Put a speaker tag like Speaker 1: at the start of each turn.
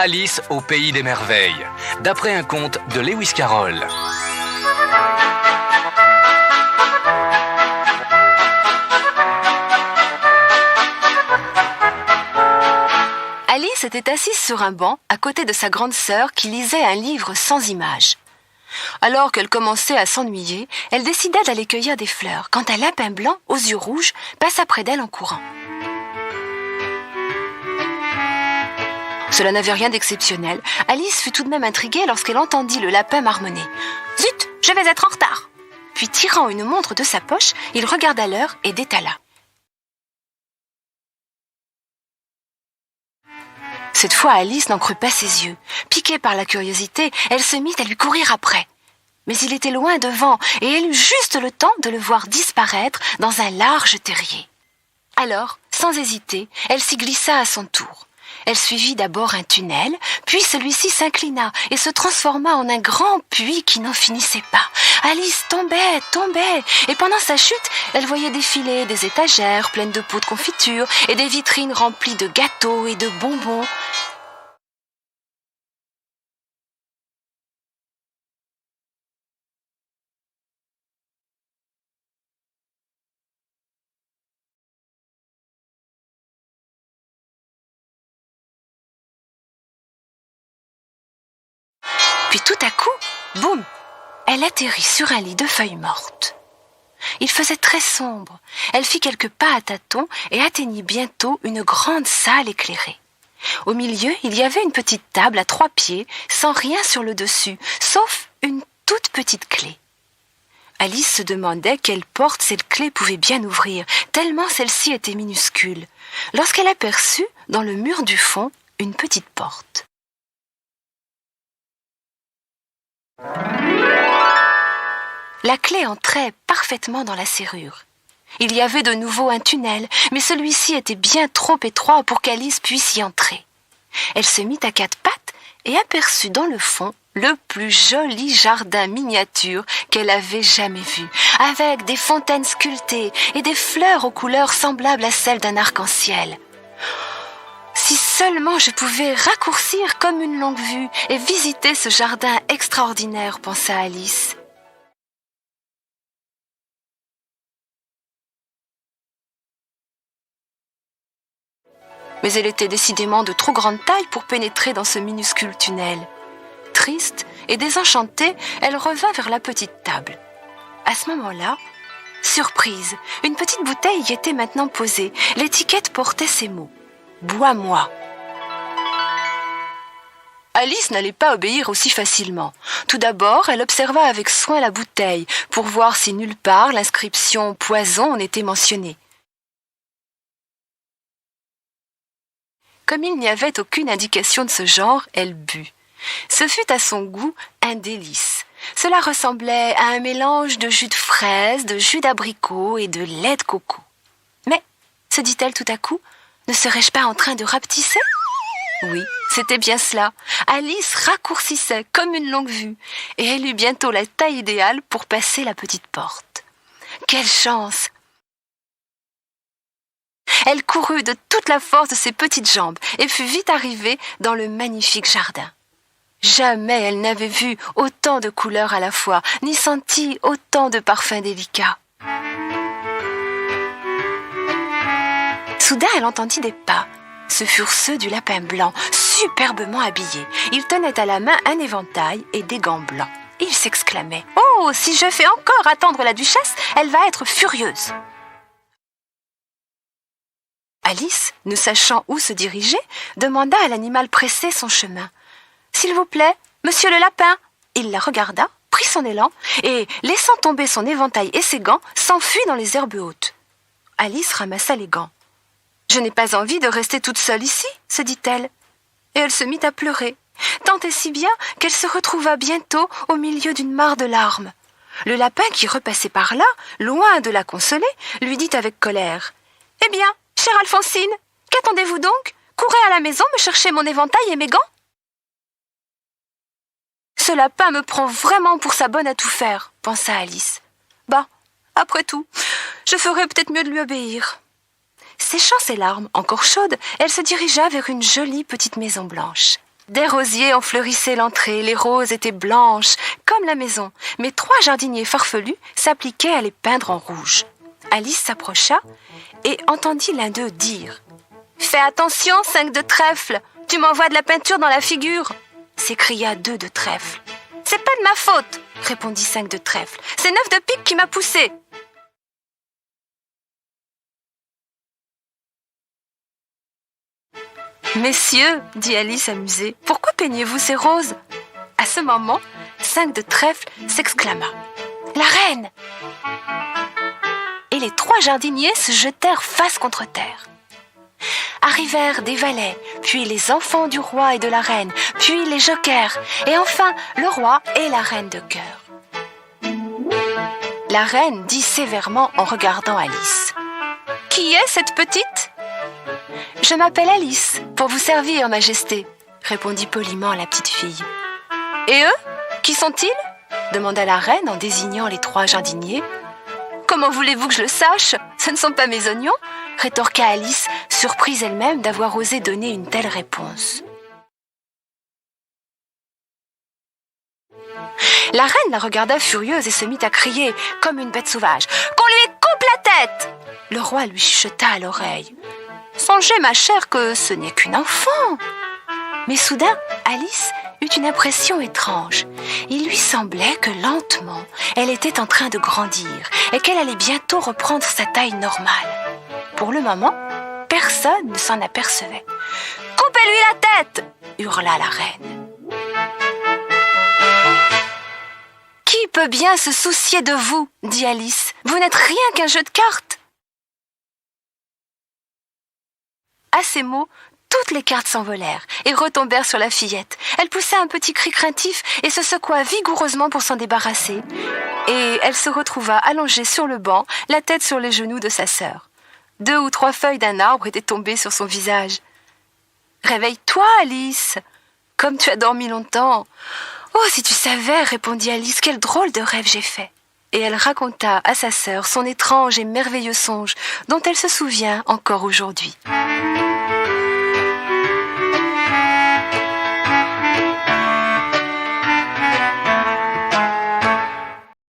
Speaker 1: Alice au pays des merveilles, d'après un conte de Lewis Carroll.
Speaker 2: Alice était assise sur un banc à côté de sa grande sœur qui lisait un livre sans images. Alors qu'elle commençait à s'ennuyer, elle décida d'aller cueillir des fleurs quand un lapin blanc aux yeux rouges passa près d'elle en courant. Cela n'avait rien d'exceptionnel. Alice fut tout de même intriguée lorsqu'elle entendit le lapin marmonner. « Zut, je vais être en retard !» Puis tirant une montre de sa poche, il regarda l'heure et détala. Cette fois, Alice n'en crut pas ses yeux. Piquée par la curiosité, elle se mit à lui courir après. Mais il était loin devant et elle eut juste le temps de le voir disparaître dans un large terrier. Alors, sans hésiter, elle s'y glissa à son tour. Elle suivit d'abord un tunnel, puis celui-ci s'inclina et se transforma en un grand puits qui n'en finissait pas. Alice tombait, et pendant sa chute, elle voyait défiler des étagères pleines de pots de confiture et des vitrines remplies de gâteaux et de bonbons. Puis tout à coup, boum, elle atterrit sur un lit de feuilles mortes. Il faisait très sombre. Elle fit quelques pas à tâtons et atteignit bientôt une grande salle éclairée. Au milieu, il y avait une petite table à 3 pieds, sans rien sur le dessus, sauf une toute petite clé. Alice se demandait quelle porte cette clé pouvait bien ouvrir, tellement celle-ci était minuscule, lorsqu'elle aperçut, dans le mur du fond, une petite porte. La clé entrait parfaitement dans la serrure. Il y avait de nouveau un tunnel, mais celui-ci était bien trop étroit pour qu'Alice puisse y entrer. Elle se mit à 4 pattes et aperçut dans le fond le plus joli jardin miniature qu'elle avait jamais vu, avec des fontaines sculptées et des fleurs aux couleurs semblables à celles d'un arc-en-ciel. Si seulement je pouvais raccourcir comme une longue vue et visiter ce jardin extraordinaire, pensa Alice. Mais elle était décidément de trop grande taille pour pénétrer dans ce minuscule tunnel. Triste et désenchantée, elle revint vers la petite table. À ce moment-là, surprise, une petite bouteille y était maintenant posée. L'étiquette portait ces mots. « Bois-moi ». Alice n'allait pas obéir aussi facilement. Tout d'abord, elle observa avec soin la bouteille pour voir si nulle part l'inscription « poison » n'était mentionnée. Comme il n'y avait aucune indication de ce genre, elle but. Ce fut à son goût un délice. Cela ressemblait à un mélange de jus de fraise, de jus d'abricot et de lait de coco. Mais, se dit-elle tout à coup, ne serais-je pas en train de rapetisser ? Oui, c'était bien cela. Alice raccourcissait comme une longue vue, et elle eut bientôt la taille idéale pour passer la petite porte. Quelle chance ! Elle courut de toute la force de ses petites jambes et fut vite arrivée dans le magnifique jardin. Jamais elle n'avait vu autant de couleurs à la fois, ni senti autant de parfums délicats. Soudain, elle entendit des pas. Ce furent ceux du lapin blanc, superbement habillé. Il tenait à la main un éventail et des gants blancs. Il s'exclamait « Oh, si je fais encore attendre la duchesse, elle va être furieuse !» Alice, ne sachant où se diriger, demanda à l'animal pressé son chemin. « S'il vous plaît, monsieur le lapin !» Il la regarda, prit son élan et, laissant tomber son éventail et ses gants, s'enfuit dans les herbes hautes. Alice ramassa les gants. « Je n'ai pas envie de rester toute seule ici, » se dit-elle. Et elle se mit à pleurer, tant et si bien qu'elle se retrouva bientôt au milieu d'une mare de larmes. Le lapin qui repassait par là, loin de la consoler, lui dit avec colère « Eh bien, chère Alphonsine, qu'attendez-vous donc ? Courez à la maison me chercher mon éventail et mes gants. » Ce lapin me prend vraiment pour sa bonne à tout faire, pensa Alice. Bah, après tout, je ferais peut-être mieux de lui obéir. Séchant ses larmes, encore chaudes, elle se dirigea vers une jolie petite maison blanche. Des rosiers enfleurissaient l'entrée, les roses étaient blanches, comme la maison, mais 3 jardiniers farfelus s'appliquaient à les peindre en rouge. Alice s'approcha et entendit l'un d'eux dire « Fais attention, 5 de trèfle, tu m'envoies de la peinture dans la figure !» s'écria 2 de trèfle. « C'est pas de ma faute !» répondit 5 de trèfle. « C'est 9 de pique qui m'a poussé !» « Messieurs, dit Alice amusée, pourquoi peignez-vous ces roses ?» À ce moment, 5 de trèfle s'exclama « La reine !» Et les 3 jardiniers se jetèrent face contre terre. Arrivèrent des valets, puis les enfants du roi et de la reine, puis les jokers, et enfin le roi et la reine de cœur. La reine dit sévèrement en regardant Alice « Qui est cette petite ?»« Je m'appelle Alice, pour vous servir, Majesté, » répondit poliment la petite fille. « Et eux, qui sont-ils » demanda la reine en désignant les 3 jardiniers. « Comment voulez-vous que je le sache ? Ce ne sont pas mes oignons » rétorqua Alice, surprise elle-même d'avoir osé donner une telle réponse. La reine la regarda furieuse et se mit à crier, comme une bête sauvage, « Qu'on lui coupe la tête !» Le roi lui chuchota à l'oreille, « Songez, ma chère, que ce n'est qu'une enfant !» Mais soudain, Alice eut une impression étrange. Il lui semblait que lentement, elle était en train de grandir et qu'elle allait bientôt reprendre sa taille normale. Pour le moment, personne ne s'en apercevait. « Coupez-lui la tête !» hurla la reine. « Qui peut bien se soucier de vous ?» dit Alice. « Vous n'êtes rien qu'un jeu de cartes. » À ces mots, toutes les cartes s'envolèrent et retombèrent sur la fillette. Elle poussa un petit cri craintif et se secoua vigoureusement pour s'en débarrasser. Et elle se retrouva allongée sur le banc, la tête sur les genoux de sa sœur. 2 ou 3 feuilles d'un arbre étaient tombées sur son visage. « Réveille-toi, Alice ! Comme tu as dormi longtemps !»« Oh, si tu savais, répondit Alice, quel drôle de rêve j'ai fait !» Et elle raconta à sa sœur son étrange et merveilleux songe dont elle se souvient encore aujourd'hui.